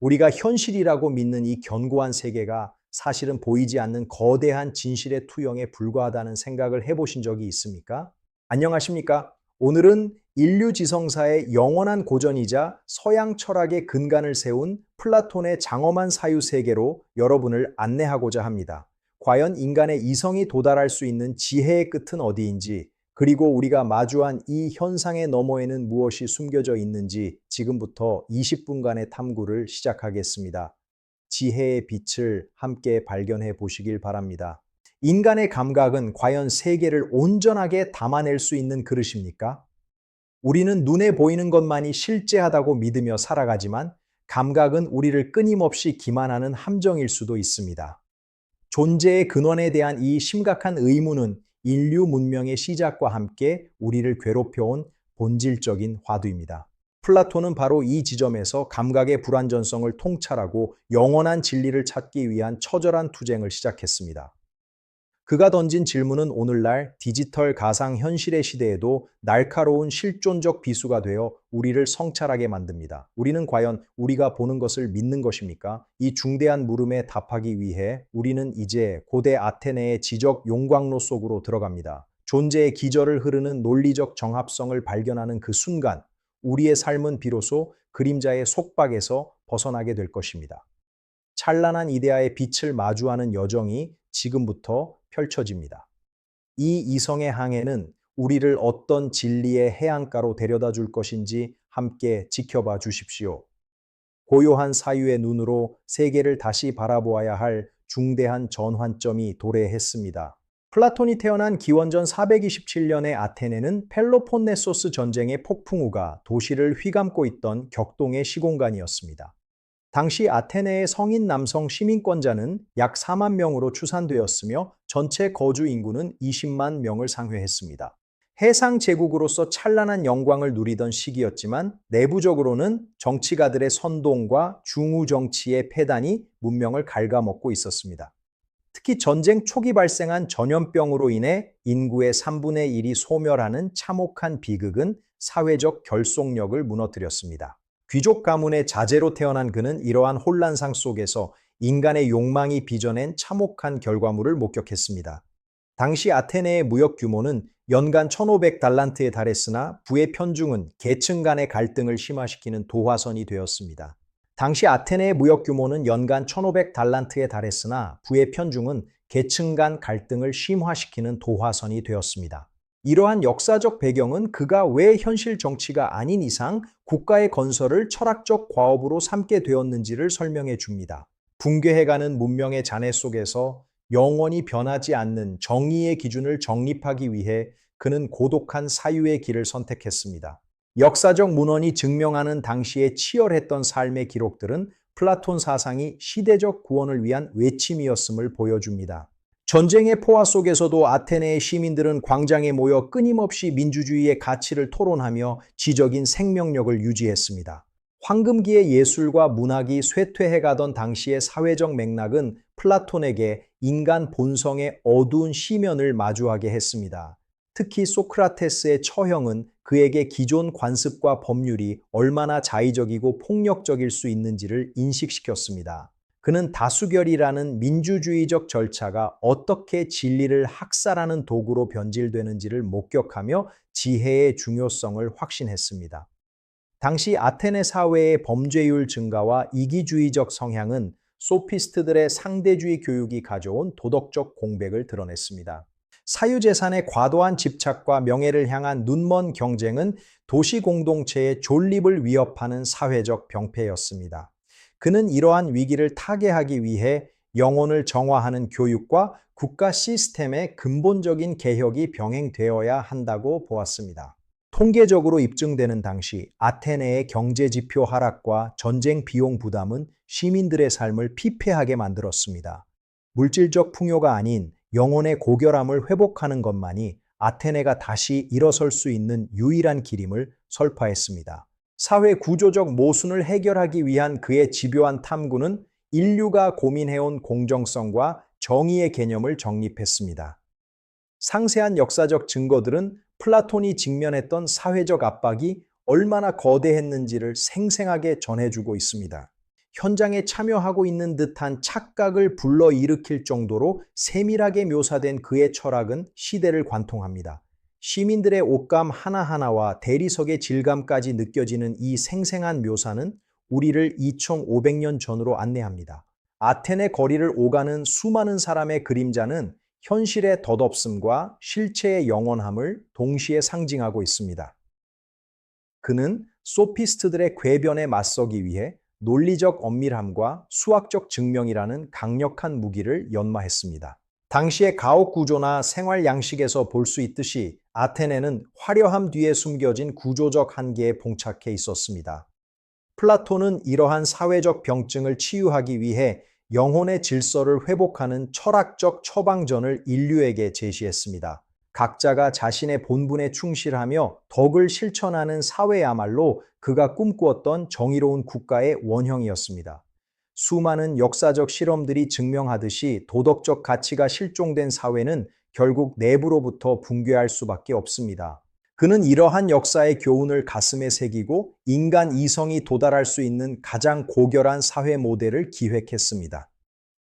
우리가 현실이라고 믿는 이 견고한 세계가 사실은 보이지 않는 거대한 진실의 투영에 불과하다는 생각을 해보신 적이 있습니까? 안녕하십니까? 오늘은 인류 지성사의 영원한 고전이자 서양 철학의 근간을 세운 플라톤의 장엄한 사유 세계로 여러분을 안내하고자 합니다. 과연 인간의 이성이 도달할 수 있는 지혜의 끝은 어디인지, 그리고 우리가 마주한 이 현상의 너머에는 무엇이 숨겨져 있는지 지금부터 20분간의 탐구를 시작하겠습니다. 지혜의 빛을 함께 발견해 보시길 바랍니다. 인간의 감각은 과연 세계를 온전하게 담아낼 수 있는 그릇입니까? 우리는 눈에 보이는 것만이 실제하다고 믿으며 살아가지만 감각은 우리를 끊임없이 기만하는 함정일 수도 있습니다. 존재의 근원에 대한 이 심각한 의문은 인류 문명의 시작과 함께 우리를 괴롭혀온 본질적인 화두입니다. 플라톤은 바로 이 지점에서 감각의 불완전성을 통찰하고 영원한 진리를 찾기 위한 처절한 투쟁을 시작했습니다. 그가 던진 질문은 오늘날 디지털 가상 현실의 시대에도 날카로운 실존적 비수가 되어 우리를 성찰하게 만듭니다. 우리는 과연 우리가 보는 것을 믿는 것입니까? 이 중대한 물음에 답하기 위해 우리는 이제 고대 아테네의 지적 용광로 속으로 들어갑니다. 존재의 기저를 흐르는 논리적 정합성을 발견하는 그 순간, 우리의 삶은 비로소 그림자의 속박에서 벗어나게 될 것입니다. 찬란한 이데아의 빛을 마주하는 여정이 지금부터 펼쳐집니다. 이 이성의 항해는 우리를 어떤 진리의 해안가로 데려다 줄 것인지 함께 지켜봐 주십시오. 고요한 사유의 눈으로 세계를 다시 바라보아야 할 중대한 전환점이 도래했습니다. 플라톤이 태어난 기원전 427년의 아테네는 펠로폰네소스 전쟁의 폭풍우가 도시를 휘감고 있던 격동의 시공간이었습니다. 당시 아테네의 성인 남성 시민권자는 약 4만 명으로 추산되었으며 전체 거주 인구는 20만 명을 상회했습니다. 해상 제국으로서 찬란한 영광을 누리던 시기였지만 내부적으로는 정치가들의 선동과 중우 정치의 폐단이 문명을 갉아먹고 있었습니다. 특히 전쟁 초기 발생한 전염병으로 인해 인구의 3분의 1이 소멸하는 참혹한 비극은 사회적 결속력을 무너뜨렸습니다. 귀족 가문의 자제로 태어난 그는 이러한 혼란상 속에서 인간의 욕망이 빚어낸 참혹한 결과물을 목격했습니다. 당시 아테네의 무역 규모는 연간 1,500달란트에 달했으나 부의 편중은 계층 간의 갈등을 심화시키는 도화선이 되었습니다. 당시 아테네의 무역 규모는 연간 1,500달란트에 달했으나 부의 편중은 계층 간 갈등을 심화시키는 도화선이 되었습니다. 이러한 역사적 배경은 그가 왜 현실 정치가 아닌 이상 국가의 건설을 철학적 과업으로 삼게 되었는지를 설명해 줍니다. 붕괴해가는 문명의 잔해 속에서 영원히 변하지 않는 정의의 기준을 정립하기 위해 그는 고독한 사유의 길을 선택했습니다. 역사적 문헌이 증명하는 당시의 치열했던 삶의 기록들은 플라톤 사상이 시대적 구원을 위한 외침이었음을 보여줍니다. 전쟁의 포화 속에서도 아테네의 시민들은 광장에 모여 끊임없이 민주주의의 가치를 토론하며 지적인 생명력을 유지했습니다. 황금기의 예술과 문학이 쇠퇴해가던 당시의 사회적 맥락은 플라톤에게 인간 본성의 어두운 시면을 마주하게 했습니다. 특히 소크라테스의 처형은 그에게 기존 관습과 법률이 얼마나 자의적이고 폭력적일 수 있는지를 인식시켰습니다. 그는 다수결이라는 민주주의적 절차가 어떻게 진리를 학살하는 도구로 변질되는지를 목격하며 지혜의 중요성을 확신했습니다. 당시 아테네 사회의 범죄율 증가와 이기주의적 성향은 소피스트들의 상대주의 교육이 가져온 도덕적 공백을 드러냈습니다. 사유재산의 과도한 집착과 명예를 향한 눈먼 경쟁은 도시 공동체의 존립을 위협하는 사회적 병폐였습니다. 그는 이러한 위기를 타개하기 위해 영혼을 정화하는 교육과 국가 시스템의 근본적인 개혁이 병행되어야 한다고 보았습니다. 통계적으로 입증되는 당시 아테네의 경제지표 하락과 전쟁 비용 부담은 시민들의 삶을 피폐하게 만들었습니다. 물질적 풍요가 아닌 영혼의 고결함을 회복하는 것만이 아테네가 다시 일어설 수 있는 유일한 길임을 설파했습니다. 사회 구조적 모순을 해결하기 위한 그의 집요한 탐구는 인류가 고민해온 공정성과 정의의 개념을 정립했습니다. 상세한 역사적 증거들은 플라톤이 직면했던 사회적 압박이 얼마나 거대했는지를 생생하게 전해주고 있습니다. 현장에 참여하고 있는 듯한 착각을 불러일으킬 정도로 세밀하게 묘사된 그의 철학은 시대를 관통합니다. 시민들의 옷감 하나하나와 대리석의 질감까지 느껴지는 이 생생한 묘사는 우리를 2500년 전으로 안내합니다. 아테네 거리를 오가는 수많은 사람의 그림자는 현실의 덧없음과 실체의 영원함을 동시에 상징하고 있습니다. 그는 소피스트들의 궤변에 맞서기 위해 논리적 엄밀함과 수학적 증명이라는 강력한 무기를 연마했습니다. 당시의 가옥 구조나 생활 양식에서 볼 수 있듯이 아테네는 화려함 뒤에 숨겨진 구조적 한계에 봉착해 있었습니다. 플라톤은 이러한 사회적 병증을 치유하기 위해 영혼의 질서를 회복하는 철학적 처방전을 인류에게 제시했습니다. 각자가 자신의 본분에 충실하며 덕을 실천하는 사회야말로 그가 꿈꾸었던 정의로운 국가의 원형이었습니다. 수많은 역사적 실험들이 증명하듯이 도덕적 가치가 실종된 사회는 결국 내부로부터 붕괴할 수밖에 없습니다. 그는 이러한 역사의 교훈을 가슴에 새기고 인간 이성이 도달할 수 있는 가장 고결한 사회 모델을 기획했습니다.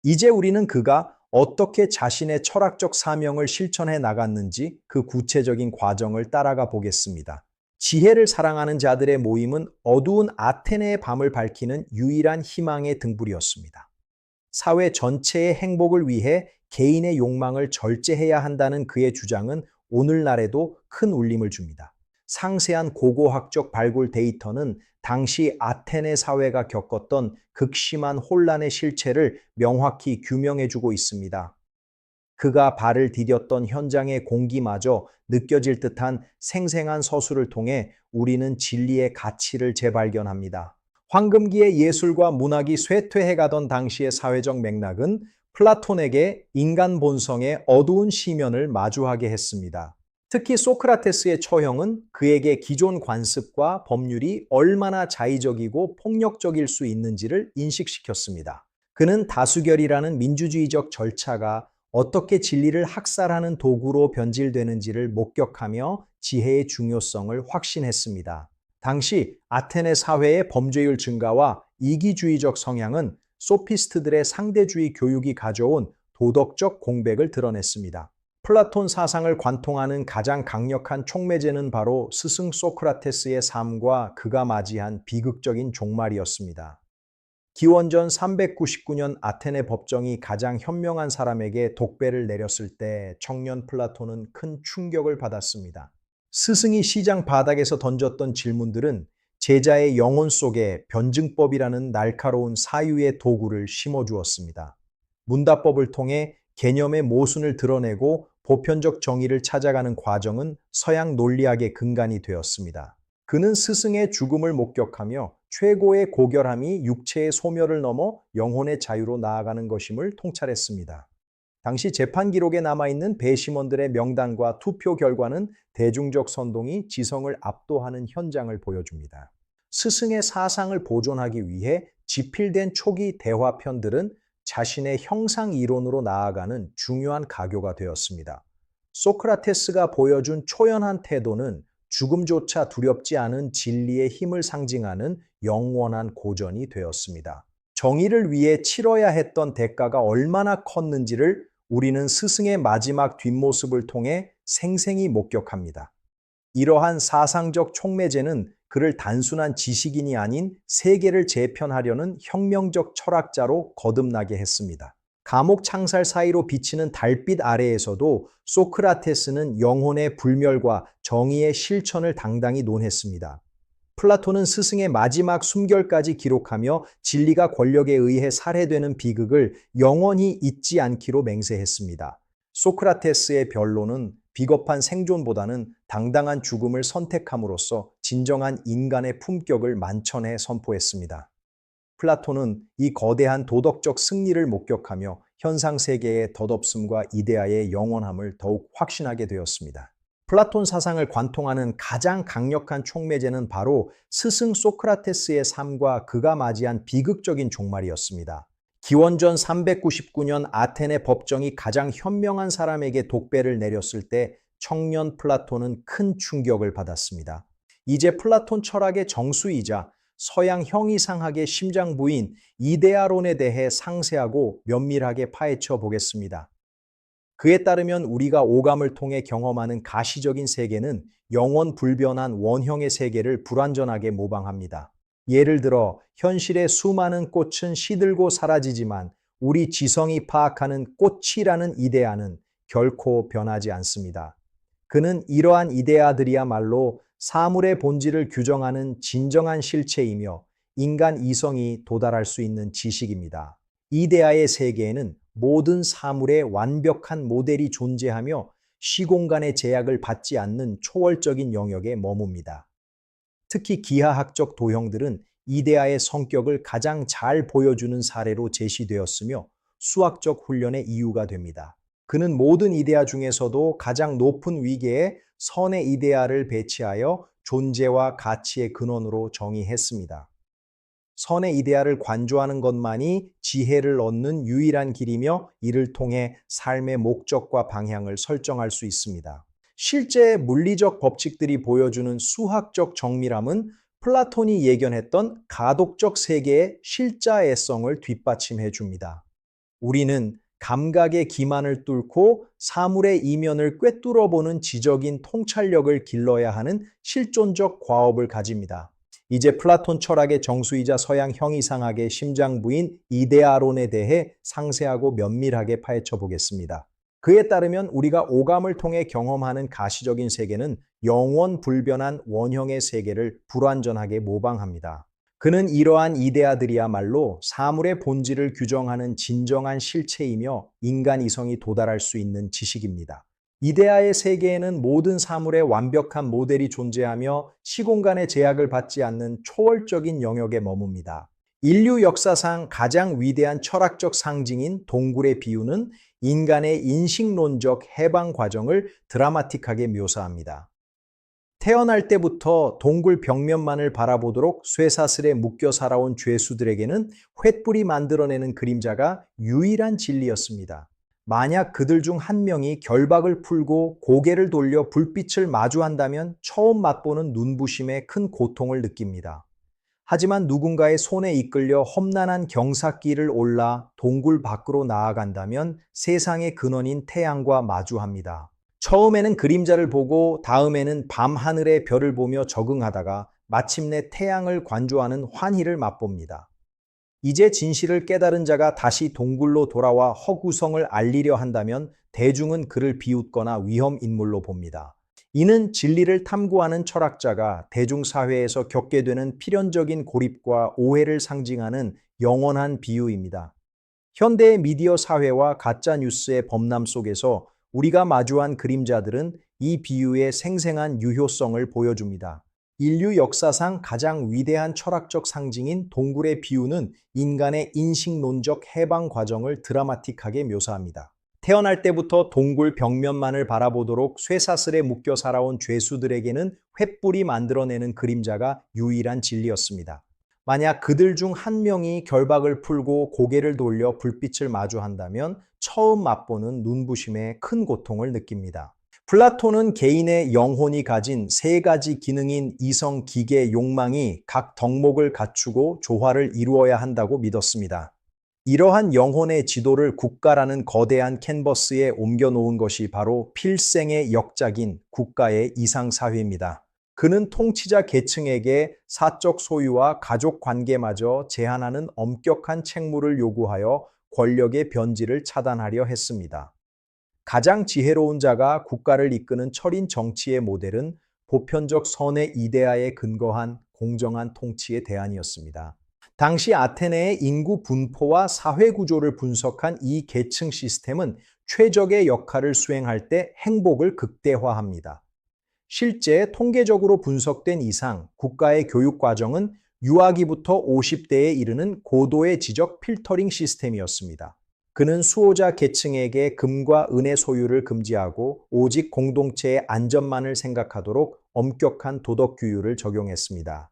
이제 우리는 그가 어떻게 자신의 철학적 사명을 실천해 나갔는지 그 구체적인 과정을 따라가 보겠습니다. 지혜를 사랑하는 자들의 모임은 어두운 아테네의 밤을 밝히는 유일한 희망의 등불이었습니다. 사회 전체의 행복을 위해 개인의 욕망을 절제해야 한다는 그의 주장은 오늘날에도 큰 울림을 줍니다. 상세한 고고학적 발굴 데이터는 당시 아테네 사회가 겪었던 극심한 혼란의 실체를 명확히 규명해주고 있습니다. 그가 발을 디뎠던 현장의 공기마저 느껴질 듯한 생생한 서술을 통해 우리는 진리의 가치를 재발견합니다. 황금기의 예술과 문학이 쇠퇴해가던 당시의 사회적 맥락은 플라톤에게 인간 본성의 어두운 시면을 마주하게 했습니다. 특히 소크라테스의 처형은 그에게 기존 관습과 법률이 얼마나 자의적이고 폭력적일 수 있는지를 인식시켰습니다. 그는 다수결이라는 민주주의적 절차가 어떻게 진리를 학살하는 도구로 변질되는지를 목격하며 지혜의 중요성을 확신했습니다. 당시 아테네 사회의 범죄율 증가와 이기주의적 성향은 소피스트들의 상대주의 교육이 가져온 도덕적 공백을 드러냈습니다. 플라톤 사상을 관통하는 가장 강력한 촉매제는 바로 스승 소크라테스의 삶과 그가 맞이한 비극적인 종말이었습니다. 기원전 399년 아테네 법정이 가장 현명한 사람에게 독배를 내렸을 때 청년 플라톤은 큰 충격을 받았습니다. 스승이 시장 바닥에서 던졌던 질문들은 제자의 영혼 속에 변증법이라는 날카로운 사유의 도구를 심어주었습니다. 문답법을 통해 개념의 모순을 드러내고 보편적 정의를 찾아가는 과정은 서양 논리학의 근간이 되었습니다. 그는 스승의 죽음을 목격하며 최고의 고결함이 육체의 소멸을 넘어 영혼의 자유로 나아가는 것임을 통찰했습니다. 당시 재판 기록에 남아있는 배심원들의 명단과 투표 결과는 대중적 선동이 지성을 압도하는 현장을 보여줍니다. 스승의 사상을 보존하기 위해 지필된 초기 대화편들은 자신의 형상 이론으로 나아가는 중요한 가교가 되었습니다. 소크라테스가 보여준 초연한 태도는 죽음조차 두렵지 않은 진리의 힘을 상징하는 영원한 고전이 되었습니다. 정의를 위해 치러야 했던 대가가 얼마나 컸는지를 우리는 스승의 마지막 뒷모습을 통해 생생히 목격합니다. 이러한 사상적 촉매제는 그를 단순한 지식인이 아닌 세계를 재편하려는 혁명적 철학자로 거듭나게 했습니다. 감옥 창살 사이로 비치는 달빛 아래에서도 소크라테스는 영혼의 불멸과 정의의 실천을 당당히 논했습니다. 플라톤은 스승의 마지막 숨결까지 기록하며 진리가 권력에 의해 살해되는 비극을 영원히 잊지 않기로 맹세했습니다. 소크라테스의 변론은 비겁한 생존보다는 당당한 죽음을 선택함으로써 진정한 인간의 품격을 만천해 선포했습니다. 플라톤은 이 거대한 도덕적 승리를 목격하며 현상 세계의 덧없음과 이데아의 영원함을 더욱 확신하게 되었습니다. 플라톤 사상을 관통하는 가장 강력한 촉매제는 바로 스승 소크라테스의 삶과 그가 맞이한 비극적인 종말이었습니다. 기원전 399년 아테네 법정이 가장 현명한 사람에게 독배를 내렸을 때 청년 플라톤은 큰 충격을 받았습니다. 이제 플라톤 철학의 정수이자 서양 형이상학의 심장부인 이데아론에 대해 상세하고 면밀하게 파헤쳐 보겠습니다. 그에 따르면 우리가 오감을 통해 경험하는 가시적인 세계는 영원 불변한 원형의 세계를 불완전하게 모방합니다. 예를 들어 현실의 수많은 꽃은 시들고 사라지지만 우리 지성이 파악하는 꽃이라는 이데아는 결코 변하지 않습니다. 그는 이러한 이데아들이야말로 사물의 본질을 규정하는 진정한 실체이며 인간 이성이 도달할 수 있는 지식입니다. 이데아의 세계에는 모든 사물의 완벽한 모델이 존재하며 시공간의 제약을 받지 않는 초월적인 영역에 머뭅니다. 특히 기하학적 도형들은 이데아의 성격을 가장 잘 보여주는 사례로 제시되었으며 수학적 훈련의 이유가 됩니다. 그는 모든 이데아 중에서도 가장 높은 위계에 선의 이데아를 배치하여 존재와 가치의 근원으로 정의했습니다. 선의 이데아를 관조하는 것만이 지혜를 얻는 유일한 길이며 이를 통해 삶의 목적과 방향을 설정할 수 있습니다. 실제 물리적 법칙들이 보여주는 수학적 정밀함은 플라톤이 예견했던 가독적 세계의 실자애성을 뒷받침해 줍니다. 우리는 감각의 기만을 뚫고 사물의 이면을 꿰뚫어보는 지적인 통찰력을 길러야 하는 실존적 과업을 가집니다. 이제 플라톤 철학의 정수이자 서양 형이상학의 심장부인 이데아론에 대해 상세하고 면밀하게 파헤쳐 보겠습니다. 그에 따르면 우리가 오감을 통해 경험하는 가시적인 세계는 영원 불변한 원형의 세계를 불완전하게 모방합니다. 그는 이러한 이데아들이야말로 사물의 본질을 규정하는 진정한 실체이며 인간 이성이 도달할 수 있는 지식입니다. 이데아의 세계에는 모든 사물의 완벽한 모델이 존재하며 시공간의 제약을 받지 않는 초월적인 영역에 머뭅니다. 인류 역사상 가장 위대한 철학적 상징인 동굴의 비유는 인간의 인식론적 해방 과정을 드라마틱하게 묘사합니다. 태어날 때부터 동굴 벽면만을 바라보도록 쇠사슬에 묶여 살아온 죄수들에게는 횃불이 만들어내는 그림자가 유일한 진리였습니다. 만약 그들 중 한 명이 결박을 풀고 고개를 돌려 불빛을 마주한다면 처음 맛보는 눈부심에 큰 고통을 느낍니다. 하지만 누군가의 손에 이끌려 험난한 경사길을 올라 동굴 밖으로 나아간다면 세상의 근원인 태양과 마주합니다. 처음에는 그림자를 보고 다음에는 밤하늘의 별을 보며 적응하다가 마침내 태양을 관조하는 환희를 맛봅니다. 이제 진실을 깨달은 자가 다시 동굴로 돌아와 허구성을 알리려 한다면 대중은 그를 비웃거나 위험 인물로 봅니다. 이는 진리를 탐구하는 철학자가 대중사회에서 겪게 되는 필연적인 고립과 오해를 상징하는 영원한 비유입니다. 현대의 미디어 사회와 가짜뉴스의 범람 속에서 우리가 마주한 그림자들은 이 비유의 생생한 유효성을 보여줍니다. 인류 역사상 가장 위대한 철학적 상징인 동굴의 비유는 인간의 인식론적 해방 과정을 드라마틱하게 묘사합니다. 태어날 때부터 동굴 벽면만을 바라보도록 쇠사슬에 묶여 살아온 죄수들에게는 횃불이 만들어내는 그림자가 유일한 진리였습니다. 만약 그들 중 한 명이 결박을 풀고 고개를 돌려 불빛을 마주한다면 처음 맛보는 눈부심에 큰 고통을 느낍니다. 플라톤은 개인의 영혼이 가진 세 가지 기능인 이성, 기계, 욕망이 각 덕목을 갖추고 조화를 이루어야 한다고 믿었습니다. 이러한 영혼의 지도를 국가라는 거대한 캔버스에 옮겨놓은 것이 바로 필생의 역작인 국가의 이상사회입니다. 그는 통치자 계층에게 사적 소유와 가족 관계마저 제한하는 엄격한 책무를 요구하여 권력의 변질을 차단하려 했습니다. 가장 지혜로운 자가 국가를 이끄는 철인 정치의 모델은 보편적 선의 이데아에 근거한 공정한 통치의 대안이었습니다. 당시 아테네의 인구 분포와 사회 구조를 분석한 이 계층 시스템은 최적의 역할을 수행할 때 행복을 극대화합니다. 실제 통계적으로 분석된 이상 국가의 교육 과정은 유아기부터 50대에 이르는 고도의 지적 필터링 시스템이었습니다. 그는 수호자 계층에게 금과 은의 소유를 금지하고 오직 공동체의 안전만을 생각하도록 엄격한 도덕 규율을 적용했습니다.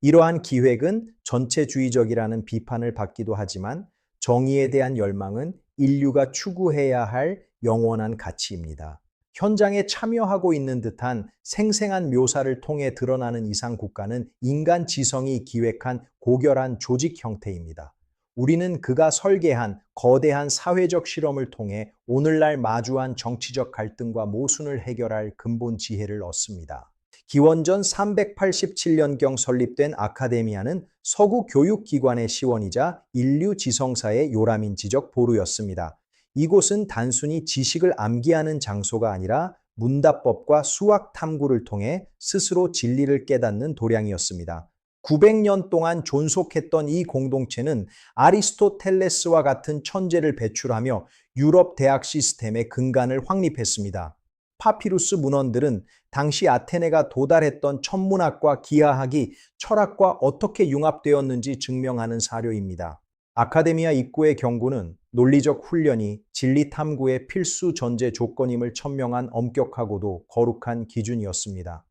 이러한 기획은 전체주의적이라는 비판을 받기도 하지만 정의에 대한 열망은 인류가 추구해야 할 영원한 가치입니다. 현장에 참여하고 있는 듯한 생생한 묘사를 통해 드러나는 이상 국가는 인간 지성이 기획한 고결한 조직 형태입니다. 우리는 그가 설계한 거대한 사회적 실험을 통해 오늘날 마주한 정치적 갈등과 모순을 해결할 근본 지혜를 얻습니다. 기원전 387년경 설립된 아카데미아는 서구 교육기관의 시원이자 인류 지성사의 요람인지적 보루였습니다. 이곳은 단순히 지식을 암기하는 장소가 아니라 문답법과 수학 탐구를 통해 스스로 진리를 깨닫는 도량이었습니다. 900년 동안 존속했던 이 공동체는 아리스토텔레스와 같은 천재를 배출하며 유럽 대학 시스템의 근간을 확립했습니다. 파피루스 문헌들은 당시 아테네가 도달했던 천문학과 기하학이 철학과 어떻게 융합되었는지 증명하는 사료입니다. 아카데미아 입구의 경고는 논리적 훈련이 진리 탐구의 필수 전제 조건임을 천명한 엄격하고도 거룩한 기준이었습니다.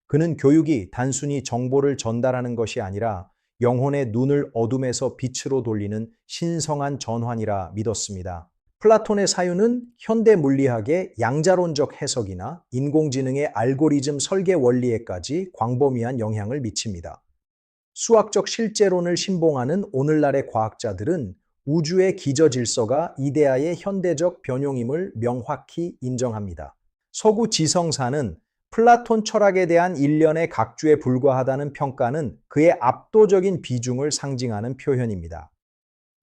그는 교육이 단순히 정보를 전달하는 것이 아니라 영혼의 눈을 어둠에서 빛으로 돌리는 신성한 전환이라 믿었습니다. 플라톤의 사유는 현대 물리학의 양자론적 해석이나 인공지능의 알고리즘 설계 원리에까지 광범위한 영향을 미칩니다. 수학적 실제론을 신봉하는 오늘날의 과학자들은 우주의 기저 질서가 이데아의 현대적 변용임을 명확히 인정합니다. 서구 지성사는 플라톤 철학에 대한 일련의 각주에 불과하다는 평가는 그의 압도적인 비중을 상징하는 표현입니다.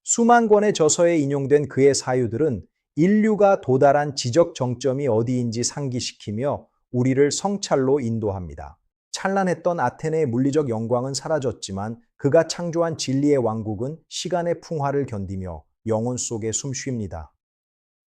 수만 권의 저서에 인용된 그의 사유들은 인류가 도달한 지적 정점이 어디인지 상기시키며 우리를 성찰로 인도합니다. 찬란했던 아테네의 물리적 영광은 사라졌지만 그가 창조한 진리의 왕국은 시간의 풍화를 견디며 영혼 속에 숨쉽니다.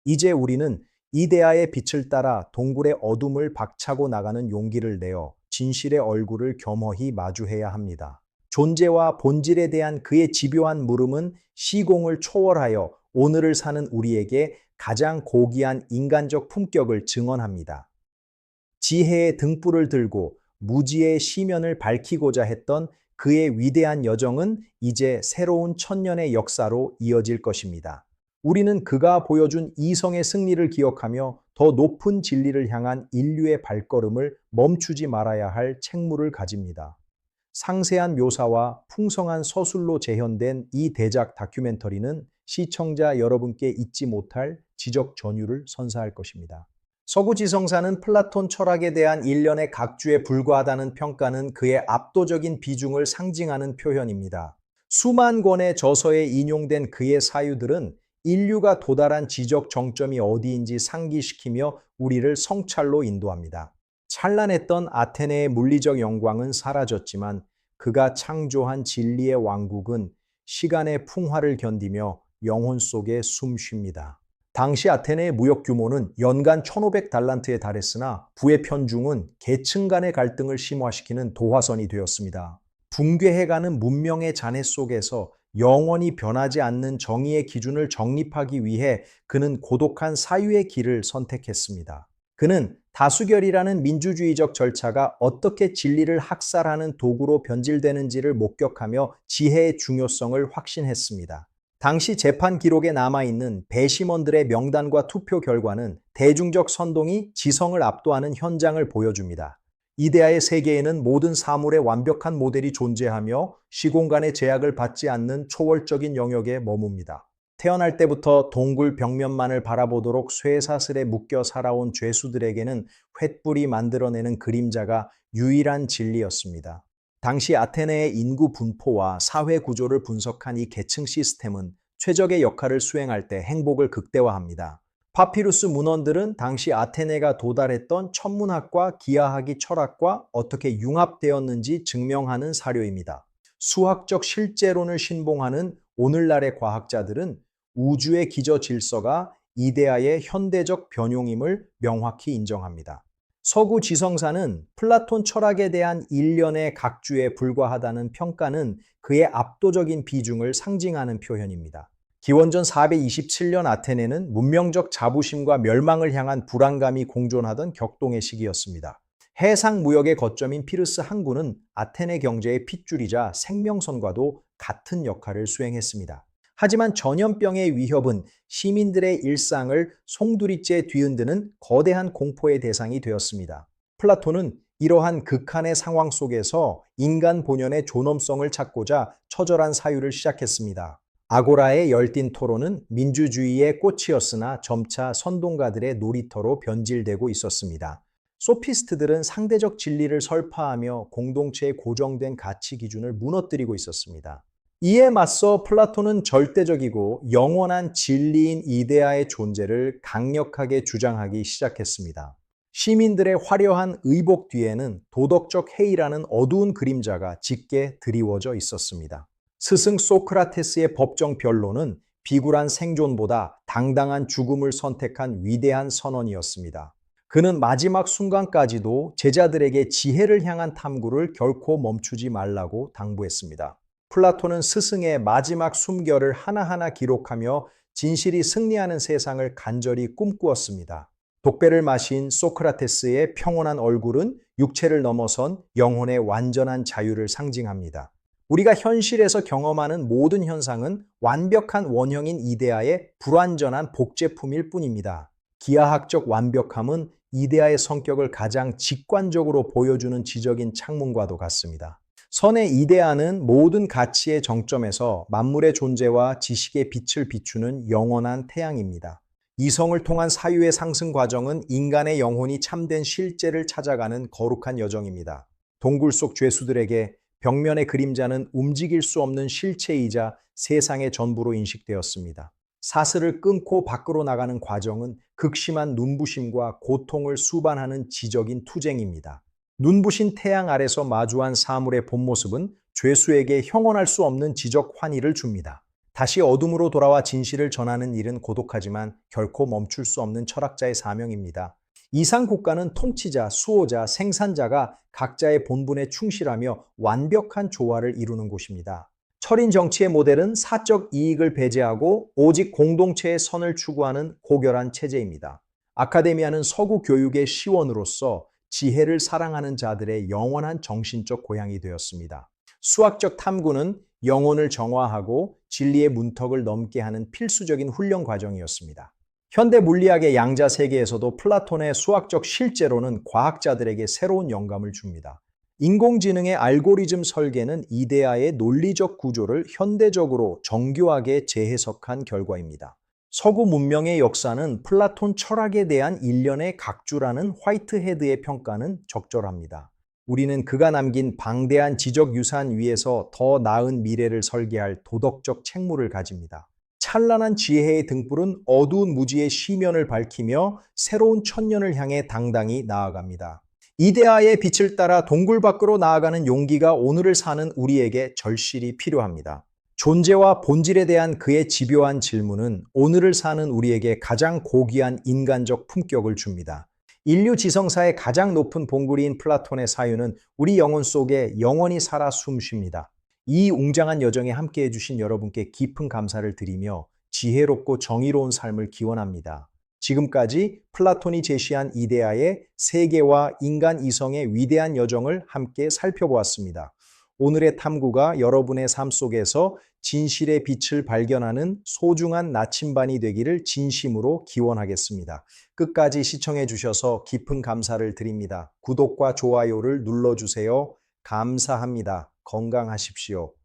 이제 우리는 이데아의 빛을 따라 동굴의 어둠을 박차고 나가는 용기를 내어 진실의 얼굴을 겸허히 마주해야 합니다. 존재와 본질에 대한 그의 집요한 물음은 시공을 초월하여 오늘을 사는 우리에게 가장 고귀한 인간적 품격을 증언합니다. 지혜의 등불을 들고 무지의 시면을 밝히고자 했던 그의 위대한 여정은 이제 새로운 천년의 역사로 이어질 것입니다. 우리는 그가 보여준 이성의 승리를 기억하며 더 높은 진리를 향한 인류의 발걸음을 멈추지 말아야 할 책무를 가집니다. 상세한 묘사와 풍성한 서술로 재현된 이 대작 다큐멘터리는 시청자 여러분께 잊지 못할 지적 전율을 선사할 것입니다. 서구 지성사는 플라톤 철학에 대한 일련의 각주에 불과하다는 평가는 그의 압도적인 비중을 상징하는 표현입니다. 수만 권의 저서에 인용된 그의 사유들은 인류가 도달한 지적 정점이 어디인지 상기시키며 우리를 성찰로 인도합니다. 찬란했던 아테네의 물리적 영광은 사라졌지만 그가 창조한 진리의 왕국은 시간의 풍화를 견디며 영혼 속에 숨쉽니다. 당시 아테네의 무역 규모는 연간 1,500달란트에 달했으나 부의 편중은 계층 간의 갈등을 심화시키는 도화선이 되었습니다. 붕괴해가는 문명의 잔해 속에서 영원히 변하지 않는 정의의 기준을 정립하기 위해 그는 고독한 사유의 길을 선택했습니다. 그는 다수결이라는 민주주의적 절차가 어떻게 진리를 학살하는 도구로 변질되는지를 목격하며 지혜의 중요성을 확신했습니다. 당시 재판 기록에 남아있는 배심원들의 명단과 투표 결과는 대중적 선동이 지성을 압도하는 현장을 보여줍니다. 이데아의 세계에는 모든 사물의 완벽한 모델이 존재하며 시공간의 제약을 받지 않는 초월적인 영역에 머뭅니다. 태어날 때부터 동굴 벽면만을 바라보도록 쇠사슬에 묶여 살아온 죄수들에게는 횃불이 만들어내는 그림자가 유일한 진리였습니다. 당시 아테네의 인구 분포와 사회 구조를 분석한 이 계층 시스템은 최적의 역할을 수행할 때 행복을 극대화합니다. 파피루스 문헌들은 당시 아테네가 도달했던 천문학과 기하학이 철학과 어떻게 융합되었는지 증명하는 사료입니다. 수학적 실제론을 신봉하는 오늘날의 과학자들은 우주의 기저 질서가 이데아의 현대적 변용임을 명확히 인정합니다. 서구 지성사는 플라톤 철학에 대한 일련의 각주에 불과하다는 평가는 그의 압도적인 비중을 상징하는 표현입니다. 기원전 427년 아테네는 문명적 자부심과 멸망을 향한 불안감이 공존하던 격동의 시기였습니다. 해상 무역의 거점인 피르스 항구는 아테네 경제의 핏줄이자 생명선과도 같은 역할을 수행했습니다. 하지만 전염병의 위협은 시민들의 일상을 송두리째 뒤흔드는 거대한 공포의 대상이 되었습니다. 플라톤은 이러한 극한의 상황 속에서 인간 본연의 존엄성을 찾고자 처절한 사유를 시작했습니다. 아고라의 열띤 토론은 민주주의의 꽃이었으나 점차 선동가들의 놀이터로 변질되고 있었습니다. 소피스트들은 상대적 진리를 설파하며 공동체의 고정된 가치 기준을 무너뜨리고 있었습니다. 이에 맞서 플라톤은 절대적이고 영원한 진리인 이데아의 존재를 강력하게 주장하기 시작했습니다. 시민들의 화려한 의복 뒤에는 도덕적 해이라는 어두운 그림자가 짙게 드리워져 있었습니다. 스승 소크라테스의 법정 변론은 비굴한 생존보다 당당한 죽음을 선택한 위대한 선언이었습니다. 그는 마지막 순간까지도 제자들에게 지혜를 향한 탐구를 결코 멈추지 말라고 당부했습니다. 플라톤은 스승의 마지막 숨결을 하나하나 기록하며 진실이 승리하는 세상을 간절히 꿈꾸었습니다. 독배를 마신 소크라테스의 평온한 얼굴은 육체를 넘어선 영혼의 완전한 자유를 상징합니다. 우리가 현실에서 경험하는 모든 현상은 완벽한 원형인 이데아의 불완전한 복제품일 뿐입니다. 기하학적 완벽함은 이데아의 성격을 가장 직관적으로 보여주는 지적인 창문과도 같습니다. 선의 이데아는 모든 가치의 정점에서 만물의 존재와 지식의 빛을 비추는 영원한 태양입니다. 이성을 통한 사유의 상승 과정은 인간의 영혼이 참된 실제를 찾아가는 거룩한 여정입니다. 동굴 속 죄수들에게 벽면의 그림자는 움직일 수 없는 실체이자 세상의 전부로 인식되었습니다. 사슬을 끊고 밖으로 나가는 과정은 극심한 눈부심과 고통을 수반하는 지적인 투쟁입니다. 눈부신 태양 아래서 마주한 사물의 본 모습은 죄수에게 형언할 수 없는 지적 환희를 줍니다. 다시 어둠으로 돌아와 진실을 전하는 일은 고독하지만 결코 멈출 수 없는 철학자의 사명입니다. 이상 국가는 통치자, 수호자, 생산자가 각자의 본분에 충실하며 완벽한 조화를 이루는 곳입니다. 철인 정치의 모델은 사적 이익을 배제하고 오직 공동체의 선을 추구하는 고결한 체제입니다. 아카데미아는 서구 교육의 시원으로서 지혜를 사랑하는 자들의 영원한 정신적 고향이 되었습니다. 수학적 탐구는 영혼을 정화하고 진리의 문턱을 넘게 하는 필수적인 훈련 과정이었습니다. 현대 물리학의 양자 세계에서도 플라톤의 수학적 실제로는 과학자들에게 새로운 영감을 줍니다. 인공지능의 알고리즘 설계는 이데아의 논리적 구조를 현대적으로 정교하게 재해석한 결과입니다. 서구 문명의 역사는 플라톤 철학에 대한 일련의 각주라는 화이트헤드의 평가는 적절합니다. 우리는 그가 남긴 방대한 지적 유산 위에서 더 나은 미래를 설계할 도덕적 책무를 가집니다. 찬란한 지혜의 등불은 어두운 무지의 시면을 밝히며 새로운 천년을 향해 당당히 나아갑니다. 이데아의 빛을 따라 동굴 밖으로 나아가는 용기가 오늘을 사는 우리에게 절실히 필요합니다. 존재와 본질에 대한 그의 집요한 질문은 오늘을 사는 우리에게 가장 고귀한 인간적 품격을 줍니다. 인류 지성사의 가장 높은 봉구리인 플라톤의 사유는 우리 영혼 속에 영원히 살아 숨쉽니다. 이 웅장한 여정에 함께해 주신 여러분께 깊은 감사를 드리며 지혜롭고 정의로운 삶을 기원합니다. 지금까지 플라톤이 제시한 이데아의 세계와 인간 이성의 위대한 여정을 함께 살펴보았습니다. 오늘의 탐구가 여러분의 삶 속에서 진실의 빛을 발견하는 소중한 나침반이 되기를 진심으로 기원하겠습니다. 끝까지 시청해 주셔서 깊은 감사를 드립니다. 구독과 좋아요를 눌러주세요. 감사합니다. 건강하십시오.